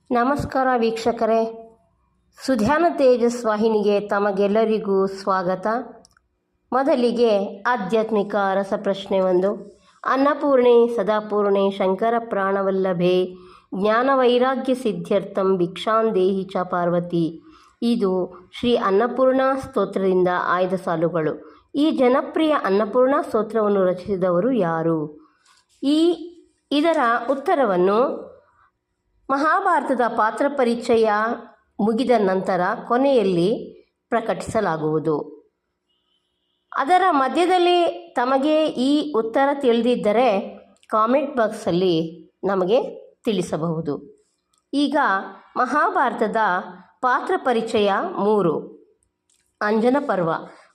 ನಮಸ್ಕಾರ ವೀಕ್ಷಕರೇ, ಸುಧ್ಯಾನ ತೇಜಸ್ ವಾಹಿನಿಗೆ ತಮಗೆಲ್ಲರಿಗೂ ಸ್ವಾಗತ. ಮೊದಲಿಗೆ ಆಧ್ಯಾತ್ಮಿಕ ರಸಪ್ರಶ್ನೆ 1. ಅನ್ನಪೂರ್ಣೆ ಸದಾಪೂರ್ಣೆ ಶಂಕರ ಪ್ರಾಣವಲ್ಲಭೆ ಜ್ಞಾನವೈರಾಗ್ಯ ಸಿದ್ಧ್ಯರ್ಥಂ ಭಿಕ್ಷಾಂದೇಹಿ ಚ ಪಾರ್ವತಿ. ಇದು ಶ್ರೀ ಅನ್ನಪೂರ್ಣಾ ಸ್ತೋತ್ರದಿಂದ ಆಯ್ದ ಸಾಲುಗಳು. ಈ ಜನಪ್ರಿಯ ಅನ್ನಪೂರ್ಣಾ ಸ್ತೋತ್ರವನ್ನು ರಚಿಸಿದವರು ಯಾರು? ಇದರ ಉತ್ತರವನ್ನು ಮಹಾಭಾರತದ ಪಾತ್ರ ಪರಿಚಯ ಮುಗಿದ ನಂತರ ಕೊನೆಯಲ್ಲಿ ಪ್ರಕಟಿಸಲಾಗುವುದು. ಅದರ ಮಧ್ಯದಲ್ಲಿ ತಮಗೆ ಈ ಉತ್ತರ ತಿಳಿದಿದ್ದರೆ ಕಾಮೆಂಟ್ ಬಾಕ್ಸಲ್ಲಿ ನಮಗೆ ತಿಳಿಸಬಹುದು. ಈಗ ಮಹಾಭಾರತದ ಪಾತ್ರ ಪರಿಚಯ 3. ಅಂಜನ ಪರ್ವ.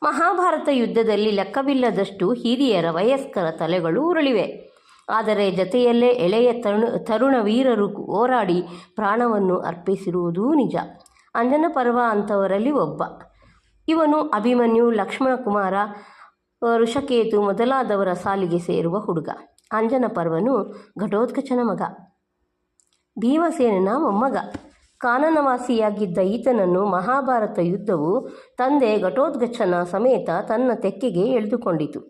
ಮಹಾಭಾರತ ಯುದ್ಧದಲ್ಲಿ ಲೆಕ್ಕವಿಲ್ಲದಷ್ಟು ಹಿರಿಯರ ವಯಸ್ಕರ ತಲೆಗಳು ಉರುಳಿವೆ. ಆದರೆ ಜೊತೆಯಲ್ಲೇ ಎಳೆಯ ತರುಣ ವೀರರು ಹೋರಾಡಿ ಪ್ರಾಣವನ್ನು ಅರ್ಪಿಸಿರುವುದೂ ನಿಜ. ಅಂಜನ ಪರ್ವ ಅಂಥವರಲ್ಲಿ ಒಬ್ಬ. ಇವನು ಅಭಿಮನ್ಯು, ಲಕ್ಷ್ಮಣ ಕುಮಾರ, ಋಷಕೇತು ಮೊದಲಾದವರ ಸಾಲಿಗೆ ಸೇರುವ ಹುಡುಗ. ಅಂಜನ ಪರ್ವನು ಘಟೋತ್ಕಚನ ಮಗ, ಭೀಮಸೇನನ ಮೊಮ್ಮಗ. ಕಾನನವಾಸಿಯಾಗಿದ್ದ ಈತನನ್ನು ಮಹಾಭಾರತ ಯುದ್ಧವು ತಂದೆ ಘಟೋತ್ಕಚನ ಸಮೇತ ತನ್ನ ತೆಕ್ಕೆಗೆ ಎಳೆದುಕೊಂಡಿತು.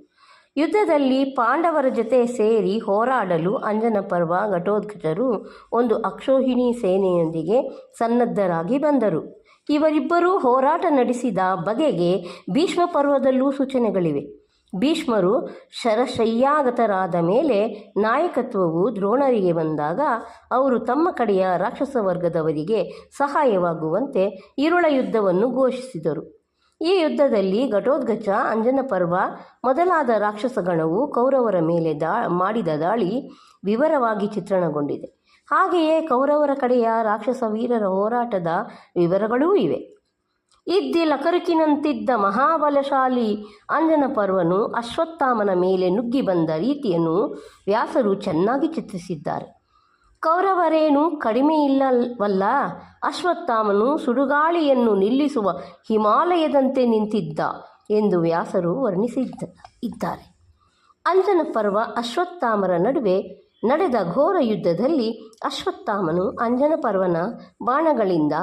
ಯುದ್ಧದಲ್ಲಿ ಪಾಂಡವರ ಜೊತೆ ಸೇರಿ ಹೋರಾಡಲು ಅಂಜನ ಪರ್ವ, ಘಟೋತ್ಕಚರು ಒಂದು ಅಕ್ಷೋಹಿಣಿ ಸೇನೆಯೊಂದಿಗೆ ಸನ್ನದ್ಧರಾಗಿ ಬಂದರು. ಇವರಿಬ್ಬರೂ ಹೋರಾಟ ನಡೆಸಿದ ಬಗೆಗೆ ಭೀಷ್ಮ ಪರ್ವದಲ್ಲೂ ಸೂಚನೆಗಳಿವೆ. ಭೀಷ್ಮರು ಶರಶಯ್ಯಾಗತರಾದ ಮೇಲೆ ನಾಯಕತ್ವವು ದ್ರೋಣರಿಗೆ ಬಂದಾಗ ಅವರು ತಮ್ಮ ಕಡೆಯ ರಾಕ್ಷಸ ವರ್ಗದವರಿಗೆ ಸಹಾಯವಾಗುವಂತೆ ಈರುಳ ಯುದ್ಧವನ್ನು ಘೋಷಿಸಿದರು. ಈ ಯುದ್ಧದಲ್ಲಿ ಘಟೋತ್ಕಚ, ಅಂಜನ ಪರ್ವ ಮೊದಲಾದ ರಾಕ್ಷಸಗಣವು ಕೌರವರ ಮೇಲೆ ಮಾಡಿದ ದಾಳಿ ವಿವರವಾಗಿ ಚಿತ್ರಣಗೊಂಡಿದೆ. ಹಾಗೆಯೇ ಕೌರವರ ಕಡೆಯ ರಾಕ್ಷಸ ವೀರರ ಹೋರಾಟದ ವಿವರಗಳೂ ಇವೆ. ಲಕರುಕಿನಂತಿದ್ದ ಮಹಾಬಲಶಾಲಿ ಅಂಜನ ಪರ್ವನು ಅಶ್ವತ್ಥಾಮನ ಮೇಲೆ ನುಗ್ಗಿ ಬಂದ ರೀತಿಯನ್ನು ವ್ಯಾಸರು ಚೆನ್ನಾಗಿ ಚಿತ್ರಿಸಿದ್ದಾರೆ. ಕೌರವರೇನು ಕಡಿಮೆ ಇಲ್ಲವಲ್ಲ, ಅಶ್ವತ್ಥಾಮನು ಸುಡುಗಾಳಿಯನ್ನು ನಿಲ್ಲಿಸುವ ಹಿಮಾಲಯದಂತೆ ನಿಂತಿದ್ದ ಎಂದು ವ್ಯಾಸರು ವರ್ಣಿಸಿದ್ದಾರೆ. ಅಂಜನ ಪರ್ವ ಅಶ್ವತ್ಥಾಮರ ನಡುವೆ ನಡೆದ ಘೋರ ಯುದ್ಧದಲ್ಲಿ ಅಶ್ವತ್ಥಾಮನು ಅಂಜನ ಪರ್ವನ ಬಾಣಗಳಿಂದ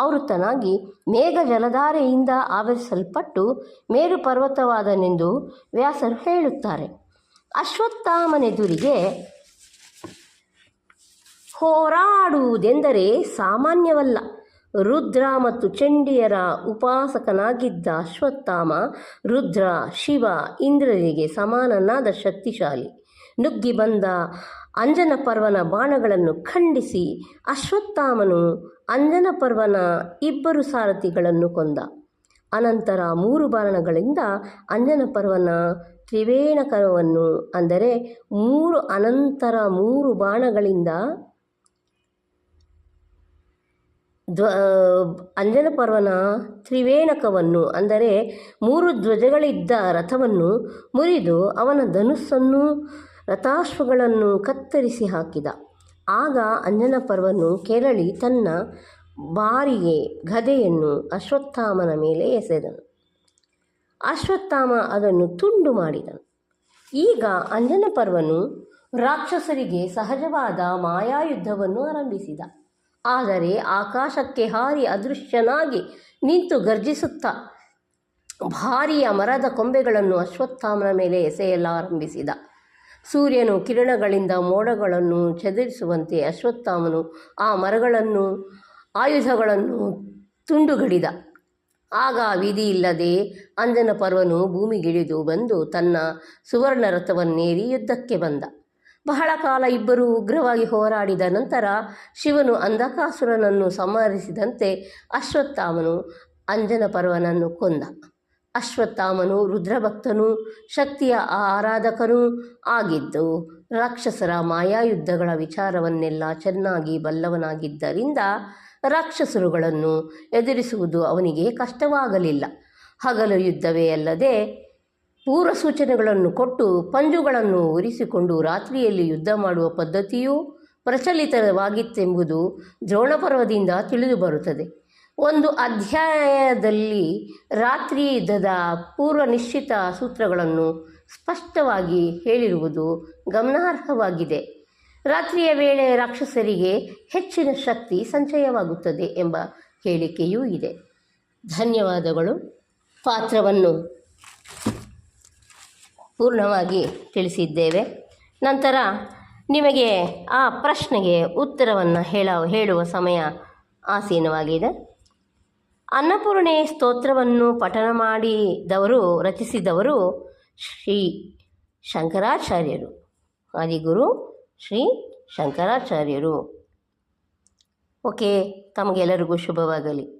ಆವೃತನಾಗಿ ಮೇಘ ಜಲಧಾರೆಯಿಂದ ಆವರಿಸಲ್ಪಟ್ಟು ಮೇರು ಪರ್ವತವಾದನೆಂದು ವ್ಯಾಸರು ಹೇಳುತ್ತಾರೆ. ಅಶ್ವತ್ಥಾಮನೆದುರಿಗೆ ಹೋರಾಡುವುದೆಂದರೆ ಸಾಮಾನ್ಯವಲ್ಲ. ರುದ್ರ ಮತ್ತು ಚಂಡಿಯರ ಉಪಾಸಕನಾಗಿದ್ದ ಅಶ್ವತ್ಥಾಮ ರುದ್ರ, ಶಿವ, ಇಂದ್ರರಿಗೆ ಸಮಾನನಾದ ಶಕ್ತಿಶಾಲಿ. ನುಗ್ಗಿ ಬಂದ ಅಂಜನ ಪರ್ವನ ಬಾಣಗಳನ್ನು ಖಂಡಿಸಿ ಅಶ್ವತ್ಥಾಮನು ಅಂಜನ ಪರ್ವನ 2 ಸಾರಥಿಗಳನ್ನು ಕೊಂದ. ಅನಂತರ 3 ಬಾಣಗಳಿಂದ ಅಂಜನ ಪರ್ವನ ತ್ರಿವೇಣಕವನ್ನು, ಅಂದರೆ 3 ಬಾಣಗಳಿಂದ ಅಂಜನ ಪರ್ವನ ತ್ರಿವೇಣಕವನ್ನು, ಅಂದರೆ 3 ಧ್ವಜಗಳಿದ್ದ ರಥವನ್ನು ಮುರಿದು ಅವನ ಧನುಸ್ಸನ್ನು ರಥಾಶ್ವಗಳನ್ನು ಕತ್ತರಿಸಿ ಹಾಕಿದ. ಆಗ ಅಂಜನ ಪರ್ವನು ಕೆರಳಿ ತನ್ನ ಬಾರಿಗೆ ಗದೆಯನ್ನು ಅಶ್ವತ್ಥಾಮನ ಮೇಲೆ ಎಸೆದನು. ಅಶ್ವತ್ಥಾಮ ಅದನ್ನು ತುಂಡು ಮಾಡಿದನು. ಈಗ ಅಂಜನ ಪರ್ವನು ರಾಕ್ಷಸರಿಗೆ ಸಹಜವಾದ ಮಾಯಾಯುದ್ಧವನ್ನು ಆರಂಭಿಸಿದ. ಆದರೆ ಆಕಾಶಕ್ಕೆ ಹಾರಿ ಅದೃಶ್ಯನಾಗಿ ನಿಂತು ಗರ್ಜಿಸುತ್ತಾ ಭಾರಿಯ ಮರದ ಕೊಂಬೆಗಳನ್ನು ಅಶ್ವತ್ಥಾಮನ ಮೇಲೆ ಎಸೆಯಲಾರಂಭಿಸಿದ. ಸೂರ್ಯನು ಕಿರಣಗಳಿಂದ ಮೋಡಗಳನ್ನು ಚದುರಿಸುವಂತೆ ಅಶ್ವತ್ಥಾಮನು ಆ ಮರಗಳನ್ನು, ಆಯುಧಗಳನ್ನು ತುಂಡುಗಡಿದ. ಆಗ ವಿಧಿಯಿಲ್ಲದೆ ಅಂಜನ ಪರ್ವನು ಭೂಮಿಗಿಳಿದು ಬಂದು ತನ್ನ ಸುವರ್ಣ ರಥವನ್ನೇರಿ ಯುದ್ಧಕ್ಕೆ ಬಂದ. ಬಹಳ ಕಾಲ ಇಬ್ಬರೂ ಉಗ್ರವಾಗಿ ಹೋರಾಡಿದ ನಂತರ ಶಿವನು ಅಂಧಕಾಸುರನನ್ನು ಸಂಹರಿಸಿದಂತೆ ಅಶ್ವತ್ಥಾಮನು ಅಂಜನ ಪರ್ವನನ್ನು ಕೊಂದ. ಅಶ್ವತ್ಥಾಮನು ರುದ್ರಭಕ್ತನೂ ಶಕ್ತಿಯ ಆರಾಧಕನೂ ಆಗಿದ್ದು ರಾಕ್ಷಸರ ಮಾಯಾಯುದ್ಧಗಳ ವಿಚಾರವನ್ನೆಲ್ಲ ಚೆನ್ನಾಗಿ ಬಲ್ಲವನಾಗಿದ್ದರಿಂದ ರಾಕ್ಷಸರುಗಳನ್ನು ಎದುರಿಸುವುದು ಅವನಿಗೆ ಕಷ್ಟವಾಗಲಿಲ್ಲ. ಹಗಲು ಯುದ್ಧವೇ ಅಲ್ಲದೆ ಪೂರ್ವ ಸೂಚನೆಗಳನ್ನು ಕೊಟ್ಟು ಪಂಜುಗಳನ್ನು ಉರಿಸಿಕೊಂಡು ರಾತ್ರಿಯಲ್ಲಿ ಯುದ್ಧ ಮಾಡುವ ಪದ್ಧತಿಯೂ ಪ್ರಚಲಿತವಾಗಿತ್ತೆಂಬುದು ದ್ರೋಣಪರ್ವದಿಂದ ತಿಳಿದು ಬರುತ್ತದೆ. ಒಂದು ಅಧ್ಯಾಯದಲ್ಲಿ ರಾತ್ರಿ ಯುದ್ಧದ ಪೂರ್ವ ನಿಶ್ಚಿತ ಸೂತ್ರಗಳನ್ನು ಸ್ಪಷ್ಟವಾಗಿ ಹೇಳಿರುವುದು ಗಮನಾರ್ಹವಾಗಿದೆ. ರಾತ್ರಿಯ ವೇಳೆ ರಾಕ್ಷಸರಿಗೆ ಹೆಚ್ಚಿನ ಶಕ್ತಿ ಸಂಚಯವಾಗುತ್ತದೆ ಎಂಬ ಹೇಳಿಕೆಯೂ ಇದೆ. ಧನ್ಯವಾದಗಳು. ಪಾತ್ರವನ್ನು ಪೂರ್ಣವಾಗಿ ತಿಳಿಸಿದ್ದೇವೆ. ನಂತರ ನಿಮಗೆ ಆ ಪ್ರಶ್ನೆಗೆ ಉತ್ತರವನ್ನು ಹೇಳುವ ಸಮಯ ಆಸೀನವಾಗಿದೆ. ಅನ್ನಪೂರ್ಣೆ ಸ್ತೋತ್ರವನ್ನು ಪಠನ ರಚಿಸಿದವರು ಶ್ರೀ ಶಂಕರಾಚಾರ್ಯರು, ಆದಿಗುರು ಶ್ರೀ ಶಂಕರಾಚಾರ್ಯರು. ಓಕೆ, ತಮಗೆಲ್ಲರಿಗೂ ಶುಭವಾಗಲಿ.